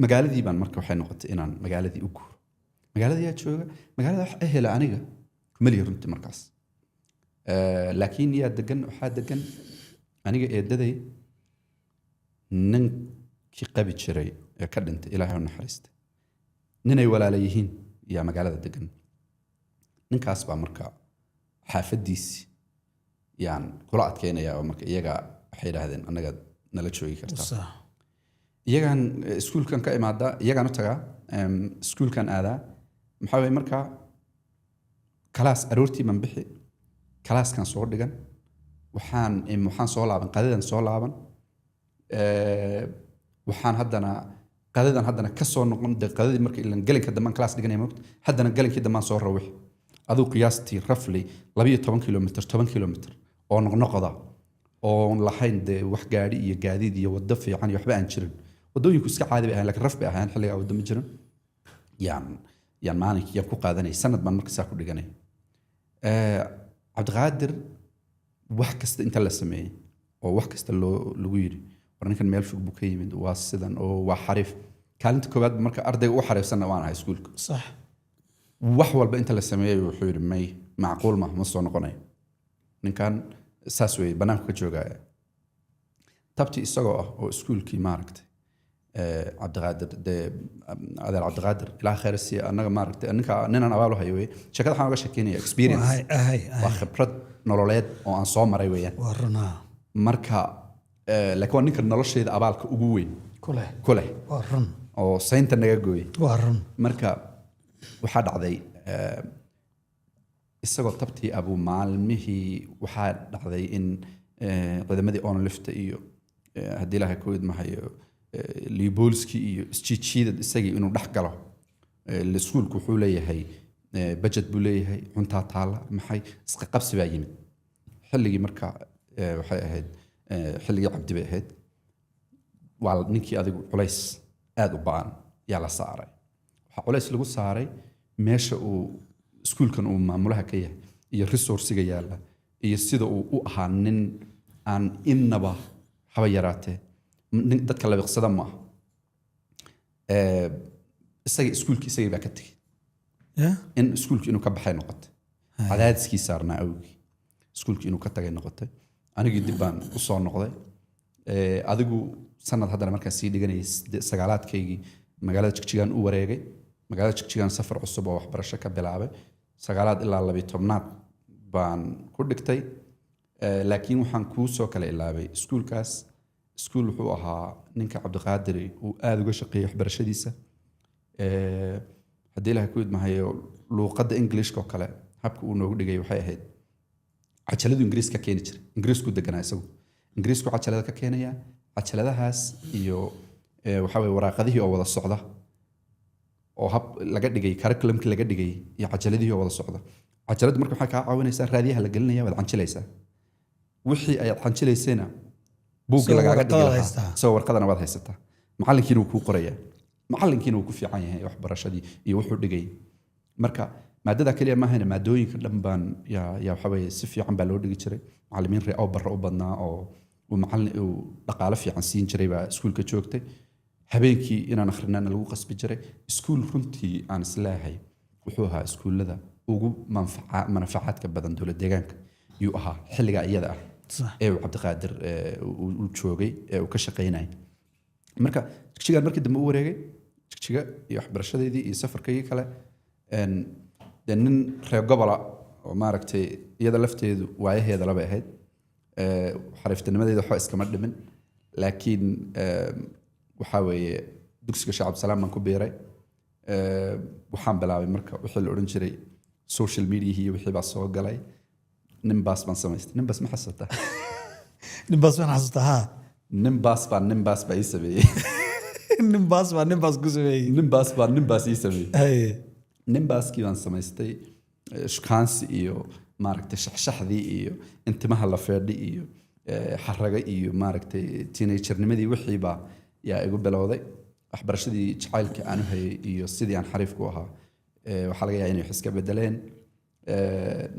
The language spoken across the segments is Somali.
magaaladii baan marka waxay noqotay inaan magaaladii u guuro magaaladii aad jooga magaalada wax ahela aniga kumali runtii markaas laakiin yaa degan waxaa degan aniga eedaday ninkii qabi jiray ee ka dhintay ilaahay u naxariistay ninay walaala yihiin yaa magaalada degan ninkaas baa marka xaafadiisi yaan kula adkeynayaa marka iyaga waxay yidhaahdeen annaga nala joogi kartaa iyagaan iskuulkan ka imaadaa iyagaan u tagaa iskuulkan aadaa maxaa weeye marka kalaas aroortii man bixi kalaaskan soo dhigan waxaan soo laaban qadadan soo laaban waxaan qadadan ka soo noqon qadadii marka ilan galinka dambe kalaas dhiganay moogta haddana galinkii dambe soo rawix aduu qiyaastii roughly 12 kilomitir 10 kilomitir oo noqnoqda oo lahayn de wax gaari iyo gaadiid iyo wado fiican iyo waxba aan jirin wadooyinku iska caadi bay ahayn laakiin raf bay ahayn xilliga wado ma jirin yaan maalinkii ku qaadanay sanad baan marka saa ku dhiganay Cabdiqaadir wax kasta inta la sameeyay oo wax kasta lagu yiri war ninkan meel fog buu ka yimid waa sidan oo waa xariif kaalinta koowaad marka ardayga u xariifsanna waan ahay iskuulka صح wax walba inta la sameeyay wuxuu yiri may macquul ma soo noqonay ninkan saas way banaanka ka joogaya tabti isagoo ah oo iskuulkii maaragtay Cabdiqaadir adeer Cabdiqaadir ilaa khayr si anaga maaragtay ninaan abaal u hayo way shaqada waxaan uga sheekeynaya experience waa khibrad nololeed oo aan soo maray weeyaan warna marka laakiin ninka nolosheeda abaalka ugu weyn kule warun oo saynta naga gooy warun marka waxa dhacday isagoo tabtii abu maalmihii waxa dhacday in ciidamadii on lifta iyo hadii ilaahay ku idmahayo libolski iyo isjiijida isagii inuu dhax galo iskuulku wuxuu leeyahay budget buu leeyahay cunta taala maxay isqa qabsi baa yimid xilligii marka waxay ahayd xilligii cabdi bay ahayd waa ninkii adigu culays aad u baan yaa la saaray waxa culays lagu saaray meesha uu iskuulkan uu maamulaha ka yahay iyo resource-ga yaala iyo sida uu u ahaa nin aan innaba haba yaraatee dadka la biqsada ma isaga iskuulkii isagii baa ka tegey in iskuulkii inuu ka baxay noqotay cadaadiskii saarnaa awgii iskuulkii inuu ka tagay noqotay anigii dib baan u soo noqday adigu sanad haddana markaan sii dhiganayay sagaalaadkaygii magaalada Jigjigaan u wareegay magaalada Jigjigaan safar cusub oo waxbarasho ka bilaabay sagaalaad ilaa 12aad baan ku dhigtay laakiin waxaan ku soo kala ilaabay iskuulkaas iskuul wuxuu ahaa ninka Cabdiqaadir uu aad uga shaqeeyay waxbarashadiisa hadii ilaahay ku idmahayo luqadda Englishka oo kale habka uu noogu dhigay waxay ahayd cajaladu Ingiriiska keeni jiray Ingiriisku deganaa isagu Ingiriisku cajalada ka keenaya cajaladahaas iyo waxa way waraaqadihii oo wada socda oo hab laga dhigay curriculumkii laga dhigay iyo cajaladii oo wada socda cajaladu marka waxa ka caawinaysaa raadiyaha la gelinaya wada canjilaysaa wixii ay canjilaysayna buug lagaaga dhigay soo warqadana wada haysataa macallinkiina uu ku qoraya macallinkiina uu ku fiican yahay waxbarashadii iyo wuxuu dhigay marka maadada kaliya ma ahayna maadooyinka dhan baan ya waxa way si fiican baa loo dhigi jiray macallimiin reeyo barra u badnaa oo macallin uu dhaqaale fiican siin jiray baa iskuulka joogtay habeenkii inaan akhrinana lagu qasbi jiray iskuul runtii aan islaahay wuxuu ahaa iskuulada ugu manfacaadka badan dowlad deegaanka yuu ahaa xilliga iyada ah ee Cabdiqaadir uu joogay ee uu ka shaqeynay marka Jigjigaan markii dambe u wareegay Jigjiga iyo waxbarashadeedii iyo safarkii kale nin reer gobola oo maaragtay iyada lafteedu waayaheeda laba ahayd xariiftanimadeeda waxa iskama dhimin laakiin waxa weeye dugsiga Shacab Salaam man ku beeray waxaan bilaabay marka wixii la oran jiray social media iyo wixii baa soo galay nimbaas baan samaystay nimbaas ma xasuusta nimbaas baan xasuusta ha nimbaas baa ii sameeyay nimbaas ku sameeyay nimbaas ii sameeyay nimbaaskii baan samaystay shukaansi iyo maaragtay shaxshaxdii iyo intimaha la feedhi iyo xaraga iyo maaragtay teenagernimadii wixii baa yaa igu bilowday waxbarashadii jacaylka aan u hayay iyo sidii aan xariif ku ahaa waxa laga yaabaa inay iska bedeleen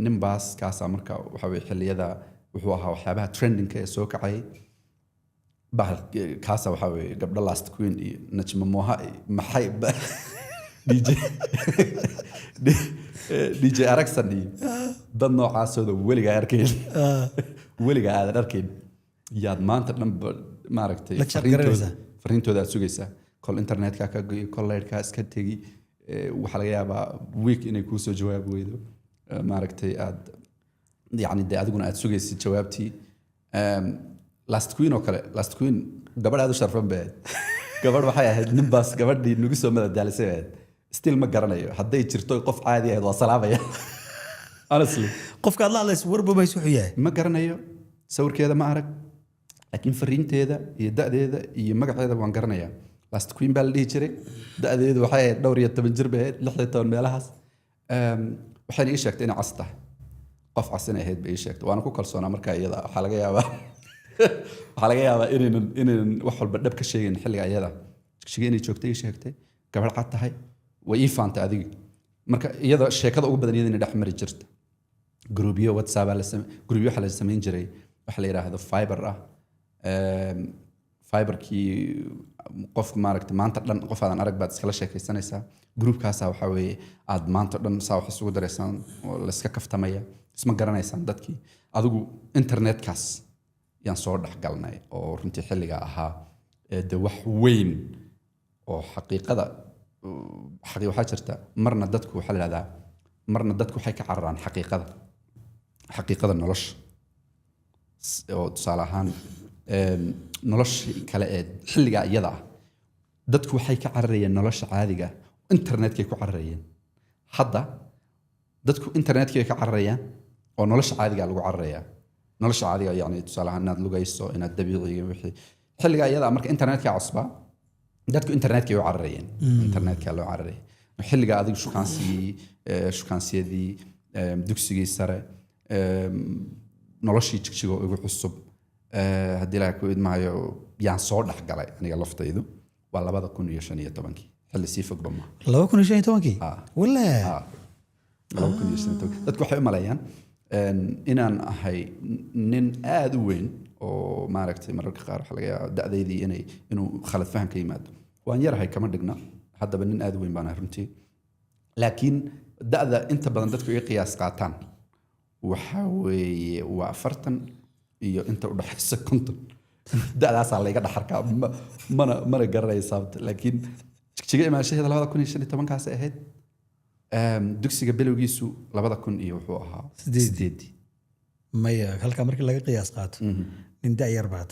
nimbaas kaasa marka waxa way xilliyada wuxuu ahaa waxyaabaha trending ee soo kacay bahal kaasa waxaa weeye gabdho last queen iyo najma moha maxay DJ DJ Aragsan iyo dad noocaasooda weligaa arkayn weligaa aadan arkayn yaad maanta dhan maaragtay fariintooda aad sugaysaa kol internetka ka goyo kol leyrkaa iska tegi waxaa laga yaabaa week inay kuu soo jawaabi weydo maaragtay aad yacni dee adiguna aad sugaysid jawaabtii last queen oo kale last queen gabadh aad u sharfan bay ahayd gabadh waxay ahayd ninbaas gabadhii nagu soo madadaalisay ahayd still ma garanayo hadday jirto qof caadi ahayd waa salaamaya honestly qofka aad la hadlayso warba ma wuxuu yahay ma garanayo sawirkeeda ma arag laakiin fariinteeda iyo da'deeda iyo magaceeda waan garanayaa last queen baa la dhihi jiray da'deedu waxay ahayd dhowr iyo 10 jir bay ahayd 16 meelahaas waxayna ii sheegtay inay cas tahay qof cas inay ahayd bay ii sheegtay waana ku kalsoonaa markaa iyada waxaa laga yaabaa inaynan wax walba dhab ka sheegin xilliga iyada jigjiga inay joogtay ii sheegtay gabadh cad tahay way ii faantay adiga marka iyada sheekada ugu badan iyada inay dhex mari jirta gruubyo whatsapp gruubyo waxaa la samayn jiray waxa la yidhaahdo fiber ah fiberkii qofku maaragtay maanta dhan qof aadan arag baad iskala sheekaysanaysaa gruubkaasaa waxaa weeye aad maanta dhan saa wax isugu daraysaan oo layska kaftamaya isma garanaysaan dadkii adigu internetkaas yaan soo dhex galnay oo runtii xilligaa ahaa de wax weyn oo xaqiiqada waxaa jirta marna dadku waxaa la yidhahdaa marna dadku waxay ka cararaan xaqiiqada nolosha oo tusaale ahaan noloshii kale ee xilligaa iyada ah dadku waxay ka cararayeen nolosha caadiga internetkay ku cararayeen hadda dadku internetkay ka cararayaan oo nolosha caadiga lagu cararayaa nolosha caadiga yani tusaale ahaan inaad lugayso inaad dabiiciga wixii xilligaa iyada marka internetka cusbaa dadku internetkay u cararayeen internetka loo cararayay xilligaa adigu shukaansiyadii dugsigii sare noloshii jigjigo ugu cusub haddii ilaaha ku idmaayo yaan soo dhex galay aniga laftaydu waa 2015 xilli sii fogba ma 2015 wala 2015 dadku waxay u maleeyaan inaan ahay nin aad u weyn oo maaragtay mararka qaar waxa laga yaabaa da'daydii inuu khalad faham ka yimaado waan yarahay kama dhigna haddaba nin aad u weyn baan ahay runtii laakiin da'da inta badan dadku iga qiyaas qaataan waxa weeye waa 40 iyo inta u dhaxaysa 50 da'daasaa layga dhaxarkaa mana garanaya sababta laakiin jigjiga imaanshaheeda 2015 kaas ahayd dugsiga bilowgiisu 2000 iyo wuxuu ahaa 8 maya halka markii laga qiyaas qaato nin da'yar baad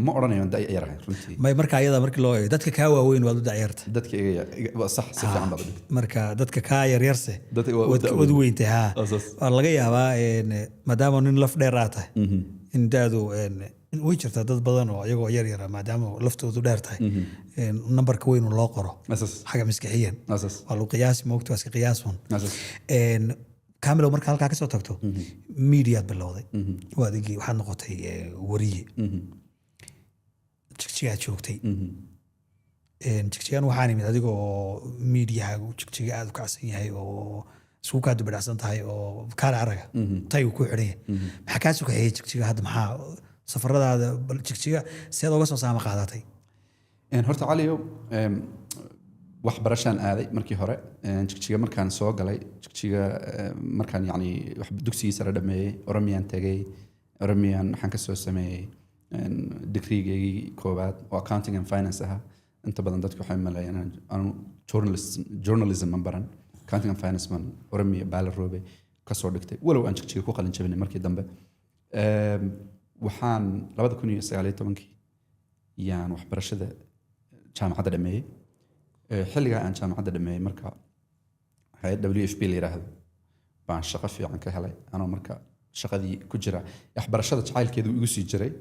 ma oranayo da'yar runtii may marka ayada markii loo eego dadka ka waaweyn waa da'yarta dadka iga sax si fiican baad marka dadka ka yaryarse wad weynta ha waa laga yaabaa maadaama nin laf dheer ah tahay in daadu way jirtaa dad badan oo iyagoo yar yar maadaama laftoodu dheer tahay numberka weyn loo qoro xaga maskaxiyan waa loo qiyaas moogto iska qiyaasun kaamilo marka halka ka soo tagto media bilowday waadigi waxa noqotay wariye jigjiga joogtay jigjigan waxaan imid adigoo media jigjiga aad u kacsan yahay oo isku ka dibadhacsan tahay oo kaala araga tay ku xidhay maxaa ka soo kaxeeyay jigjiga hadda maxaa safaradaada jigjiga seed uga soo saama qaadatay horta caliyo waxbarashaan aaday markii hore jigjiga markaan soo galay jigjiga markaan yani dugsigii sare dhameeyey oromiyaan tegay oromiyaan waxaan ka soo sameeyey digrigeygii koowaad oo accounting and finance ahaa inta badan dadku waxay maleeyaan anu journalism ma baran accounting and finance man oromiya baalaroobay ka soo dhigtay walow aan jigjiga ku qalin jabinay markii dambe waxaan 2019 yaan waxbarashada jaamacadda dhameeyey xilligaa aan jaamacadda dhameeyey marka hay'ad WFP la yiraahdo baan shaqo fiican ka helay anoo marka shaqadii ku jira waxbarashada jacaylkeedu igu sii jiray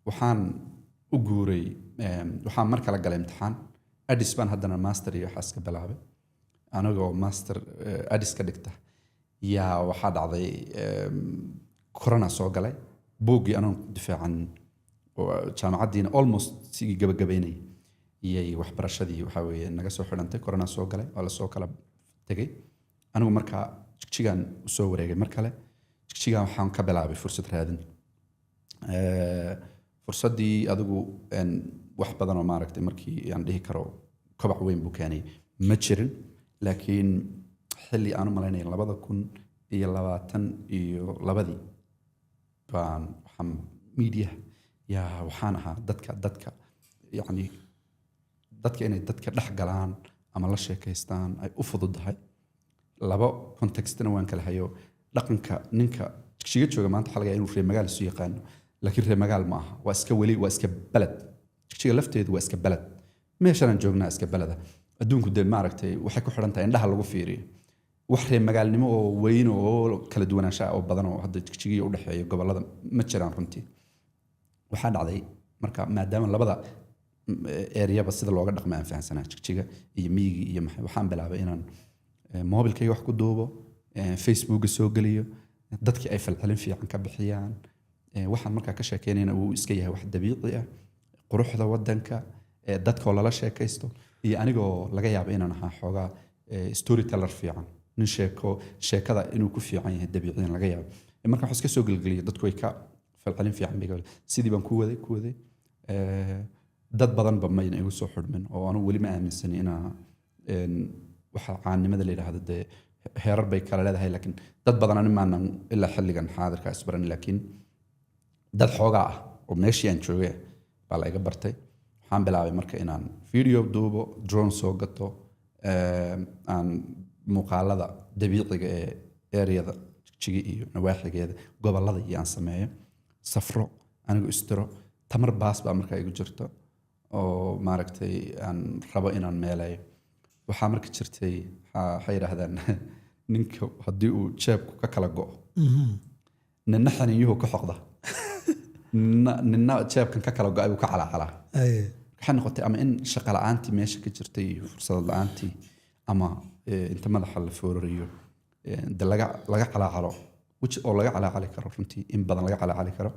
waxaan u guuray waxaan mar kale galay imtixaan Addis baan haddana master iyo waxaas ka bilaabay anagoo master Addis ka dhigta yaa waxaa dhacday corona soo galay buuggii anoo difaacan jaamacaddiina almost sii gabagabaynay iyay waxbarashadii waxaa weeye naga soo xidhantay corona soo galay waa la soo kala tegay anigu markaa jigjigaan u soo wareegay mar kale jigjigaan waxaan ka bilaabay fursad raadin fursaddii adigu wax badan oo maaragtay markii aan dhihi karo kobac weyn buu keenay ma jirin laakiin xilli aan u malaynaya 2022 baan waxaan media yaa waxaan ahaa dadka yacni dadka inay dadka dhex galaan ama la sheekaystaan ay u fududahay laba contextna waan kala hayo dhaqanka ninka Jigjiga jooga maanta waxa laga yaabaa inuu reer magaal isu yaqaano laakiin reer magaal ma aha waa iska balad Jigjiga lafteedu waa iska balad meeshaan joognaa iska balada adduunku dee maaragtay waxay ku xiran tahay indhaha lagu fiiriyo wax reer magaalnimo oo weyn oo kala duwanaansho oo badan oo hadda Jigjiga u dhaxeeyo gobolada ma jiraan runtii waxaa dhacday marka maadaama labada area sida looga dhaqmo aan fahansanaa Jigjiga iyo miyiga iyo maxay waxaan bilaabay inaan mobilkayga wax ku duubo Facebook soo galiyo dadkii ay falcelin fiican ka bixiyaan waxaan markaa ka sheekeynayna uu iska yahay wax dabiici ah quruxda wadanka dadka oo lala sheekaysto iyo anigoo laga yaabo inaan ahaa xoogaa storyteller fiican nin sheekada inuu ku fiican yahay dabiiciyan laga yaabo marka wax iska soo galgaliyo dadku way ka falcelin fiican bay sidii baan ku waday dad badan ba ma igu soo xidhmin oo anu weli ma aaminsan inaa waxa caanimada la yiraahdo de heerar bay kala leedahay laakiin dad badan ani maanan ilaa xilligan xaadirka isbaran laakiin dad xoogaa ah oo meeshii aan joogay baa la iga bartay waxaan bilaabay marka inaan video duubo drone soo gato aan muuqaalada dabiiciga ee areada Jigjiga iyo nawaaxigeeda gobolada iyo aan sameeyo safro anigu istiro tamar baas baa markaa igu jirto oo maaragtay aan rabo inaan meelayo waxaa marka jirtay waxay yiraahdaan ninka haddii uu jeebku ka kala go'o ninna xaniiyuhu ka xoqda ninna jeebkan ka kala go'ay uu ka calacalaa waxay noqotay ama in shaqo la'aantii meesha ka jirtay iyo fursad la'aantii ama inta madaxa la foorariyo de laga calacalo oo laga calacali karo runtii in badan laga calacali karo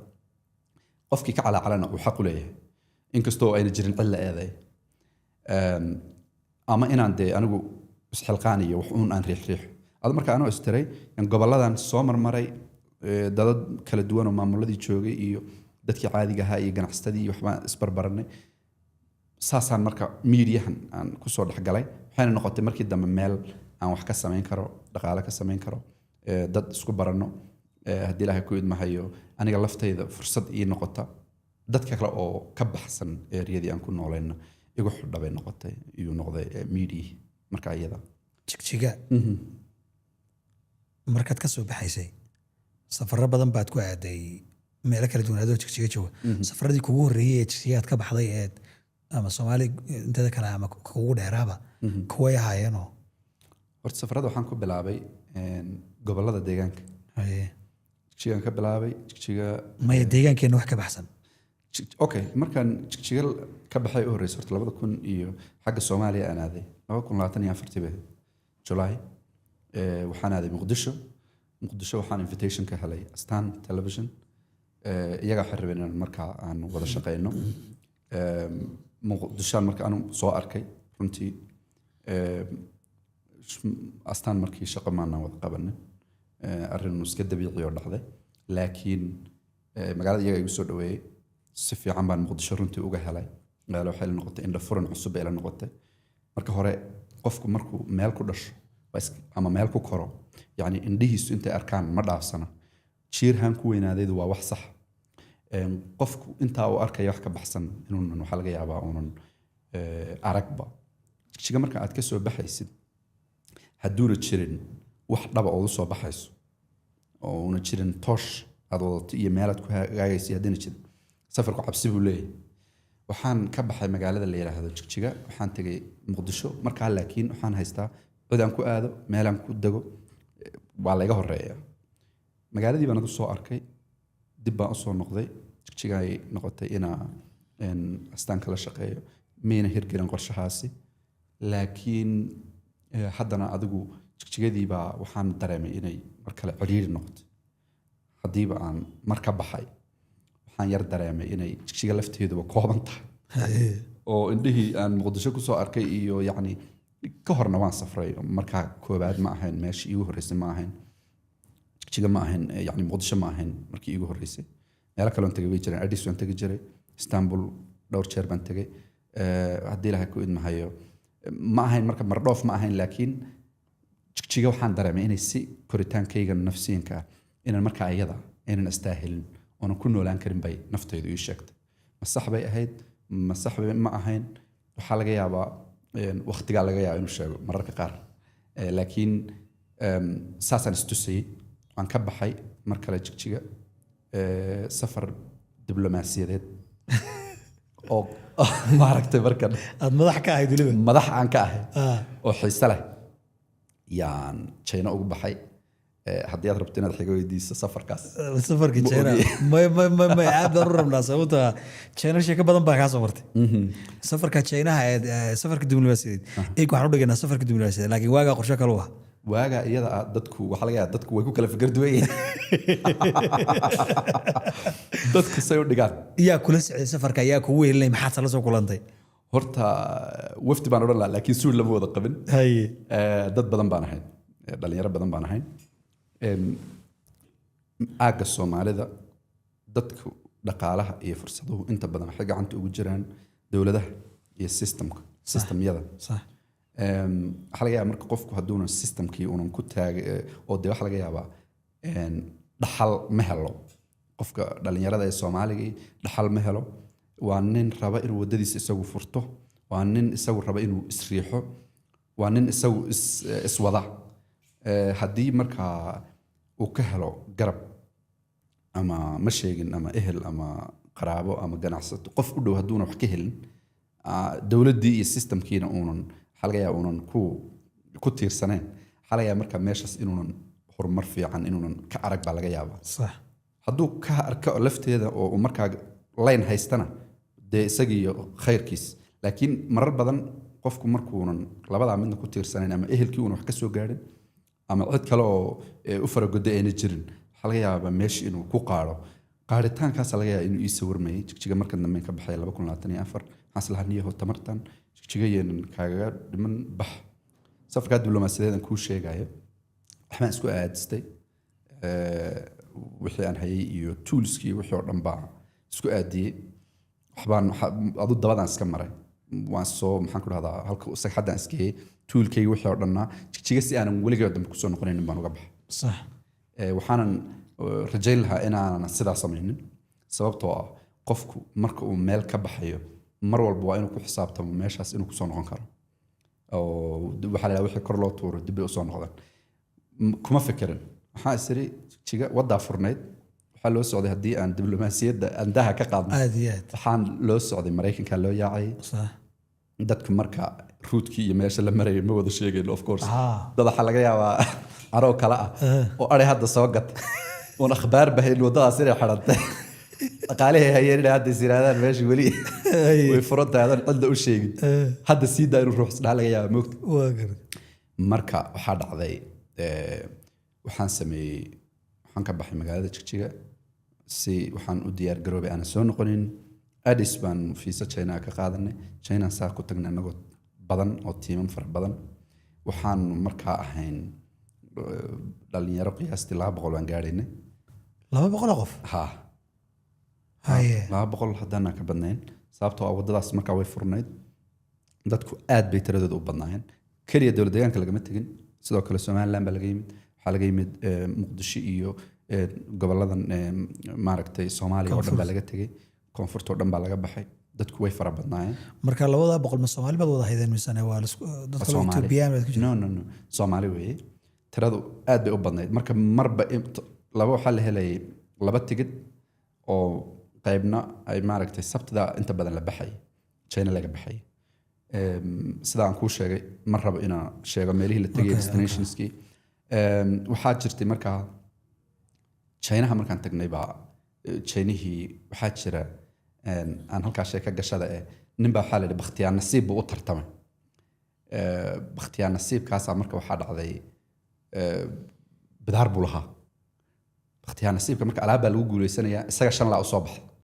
qofkii ka calacalana uu xaq u leeyahay inkastoo ayna jirin cilla eeday ama inaan dee anigu isxilqaaniyo wax uun aan riixriixo ad marka anoo istiray in goboladan soo marmaray dad kala duwan oo maamuladii joogay iyo dadkii caadiga ahaa iyo ganacsatadii iyo waxbaan isbarbaranay saasaan marka miidiyahan aan kusoo dhexgalay waxayna noqotay markii dambe meel aan wax ka samayn karo dhaqaale ka samayn karo dad isku baranno haddii ilaahay ku idmahayo aniga laftayda fursad ii noqota dadka kale oo ka baxsan eriyadii aan ku noolayna igu xidhabay noqotay iyuu noqday media marka iyada Jigjiga markaad ka soo baxaysay safarro badan baad ku aaday meelo kala duwan adoo Jigjiga jooga safaradii kugu horreeyay ee Jigjiga aad ka baxday ee ama Soomaali inta kale ama kugu dheeraaba kuway ahaayeenoo horta safarada waxaan ku bilaabay gobolada deegaanka Jigjiga ka bilaabay Jigjiga ma deegaankeena wax ka baxsan okay markaan Jigjiga ka baxay horreysay horta 2000 iyo xagga Soomaaliya aan aaday 2024 July waxaan aaday Muqdisho waxaan invitation ka helay Astaan Television iyaga xiribeen inaan markaa aan wada shaqeyno Muqdisho marka aan soo arkay runtii Astaan markii shaqo maana wada qabanay arrin iska dabiici oo dhacday laakiin magaalada iyaga igu soo dhaweeyay si fiican baan Muqdisho runtii uga helay magaalo waxay la noqotay indha furan cusub ay la noqotay marka hore qofku markuu meel ku dhasho ama meel ku koro yani indhihiisu intay arkaan ma dhaafsana jiirhan ku weynaadeedu waa wax sax qofku intaa uu arkay wax ka baxsan inuu waxa laga yaabaa uunan aragba Jigjiga marka aad ka soo baxaysid haduuna jirin wax dhaba oo soo baxayso oo una jirin toosh aad wadato iyo meel aad ku hagaagaysid hadina jirin safarku cabsi buu leeyahay waxaan ka baxay magaalada la yiraahdo Jigjiga waxaan tagay Muqdisho markaa laakiin waxaan haystaa cid aan ku aado meel aan ku dago waa la iga horeeyaa magaaladii baan soo arkay dib baan u soo noqday Jigjiga ay noqotay in Astaan kala shaqeeyo meena hirgelin qorshahaasi laakiin haddana adigu Jigjigadii baa waxaan dareemay inay mar kale ciriiri noqoto hadiiba aan marka baxay waxaan yar dareemay inay Jigjiga lafteedu kooban tahay oo indhihii aan Muqdisho ku soo arkay iyo yacni ka horna waan safray marka koobaad ma ahayn meeshii igu horeysay ma ahayn Jigjiga ma ahayn yacni Muqdisho ma ahayn markii igu horeysay meelo kale aan tagay way jireen. Addis waan tagi jiray, Istanbul dhowr jeer baan tagay. Haddii Ilaahay ku idmahayo ma ahayn marka mardhoof ma ahayn, laakiin jigjiga waxaan dareemay inay si koritaankayga nafsiyanka inaan markaa iyada inaan istaahilin oonan ku noolaan karin bay naftaydu ii sheegtay. Ma sax bay ahayd, ma sax bay ma ahayn, waxaa laga yaabaa waqtigaa laga yaabaa inuu sheego mararka qaar. Laakiin saasaan istusayay. Waan ka baxay mar kale jigjiga safar diblomaasiyadeed oo maaragtay markan aad madax ka ahayd weliba. madax aan ka ahay oo xiise leh yaan China ugu baxay. haddii aad rabto inaad xiga weydiiso safarkaas. safarka China ma aad baan u rabnaa sababtoo ah China sheeko badan baa kaa soo martay. safarka China safarka diblomaasiyadeed waxaan u dhiganaa safarka diblomaasiyadeed, laakiin waagaa qorshe kale u ah. waaga iyada dadku waxa laga yaabaa dadku way ku kala fikir duwan yihiin. dadku say u dhigaan. yaa kula socday safarka, yaa kugu wehelinay, maxaad la soo kulantay? horta wafdi baan odhan lahaa, laakiin suul lama wada qabin. dad badan baan ahayn, dhalinyaro badan baan ahayn. aagga Soomaalida dadku dhaqaalaha iyo fursaduhu inta badan waxay gacanta ugu jiraan dowladaha iyo systemyada. صح. waxaa laga yaabaa marka qofku hadduuna systemkii unan ku taagay oo dee waxaa laga yaabaa dhaxal ma helo. qofka dhalinyarada ee Soomaaliga dhaxal ma helo. waa nin raba inuu wadadiisa isagu furto, waa nin isagu raba inuu isriixo, waa nin isagu iswada. haddii markaa uu ka helo garab ama ma sheegin ama ehel ama qaraabo ama ganacsato qof u dhow hadduuna wax ka helin, dowladdii iyo systemkiina uunan waxaa laga yaabaa uunan ku tiirsaneen, waxaa laga yaabaa markaa meeshaas inuunan horumar fiican inuunan ka arag baa laga yaabaa. صح. hadduu ka arko lafteeda oo uu markaa line haystana dee isagiiyo khayrkiis. laakiin marar badan qofku markuunan labadaa midna ku tiirsanayn ama ehelkii uunan wax ka soo gaadhin ama cid kale oo u faragoda ayna jirin, waxaa laga yaabaa meesha inuu ku qaado. qaaditaankaas laga yaabaa inuu ii sawirmayay jigjiga markan dambe ka baxay 2024. waxaan islahaa niyahow tamartan jigjiga yeenan kaaga dhiman bax. safarkaa diblomaasiyadeed aan kuu sheegayo waxbaan isku aadistay. wixii aan hayay iyo toolskii wixii oo dhan baa isku aadiyey. waxbaan adu dabadaan iska maray. waan soo maxaan ku dhahdaa halka sagxaddaan iskayey toolkayga wixii oo dhanna jigjiga si aanan weligay dambe kusoo noqonaynin baan uga baxay. صح. waxaanan rajayn lahaa inaanan sidaa samaynin, sababtoo ah qofku marka uu meel ka baxayo mar walba waa inuu ku xisaabtamo meeshaas inuu kusoo noqon karo. oo waxaa la wixii kor loo tuuro dib bay usoo noqdaan. kuma fikirin. waxaan isiri jigjiga wadaa furnayd, waxaa loo socday haddii aan diblomaasiyadda andaha ka qaadno. waxaan loo socday Maraykanka loo yaacay. صح. dadku marka ruudkii iyo meesha la marayay ma wada sheegayno of course. dad waxaa laga yaabaa caroo kale ah oo ari hadda soo gat oon akhbaar bahayn wadadaas inay xidhantay. dhaqaalihii hayeen inay hadda isiraadaan meesha weli way furan tahay haddaan cidda u sheegin. hadda sii daa inuu ruux isdhaha laga yaabaa moogta. marka waxaa dhacday waxaan sameeyey waxaan ka baxay magaalada jigjiga si waxaan u diyaar garoobay aanan soo noqonin. Addis baan fiisa China ka qaadanay. China saa ku tagnay anagoo badan oo tiimam fara badan. waxaan markaa ahayn dhalinyaro qiyaastii 200 baan gaadhaynay. 200 qof? ha 200 haddana ka badnayn, sababtoo ah wadadaas markaa way furnayd. dadku aad bay tiradooda u badnaayeen. kaliya dowlad deegaanka lagama tegin, sidoo kale Somaliland baa laga yimid. waxaa laga yimid Muqdisho iyo goboladan maaragtay Soomaaliya oo dhan baa laga tegay. koonfurta oo dhan baa laga baxay. dadku way fara badnaayeen. marka 200 ma Soomaali baad wada haydeen misane waa dadka Ethiopian baad ku jireen? no Soomaali weeye. tiradu aad bay u badnayd. marka marba laba waxaa la helayay 2 tigid oo qaybna ay maaragtay sabtida inta badan la baxay China laga baxay. sida aan kuu sheegay mar rabo inaan sheego meelihii la tegay destinationskii. waxaa jirtay markaa China markaan tagnay baa Chinihii waxaa jira aan halkaa sheeka gashada nin baa waxaa la yidhi bakhtiyaar nasiib buu u tartamay. bakhtiyaar nasiibkaasaa marka waxaa dhacday bidaar buu lahaa. bakhtiyaar nasiibka marka alaab baa lagu guuleysanayaa, isaga 5 laa u soo baxday.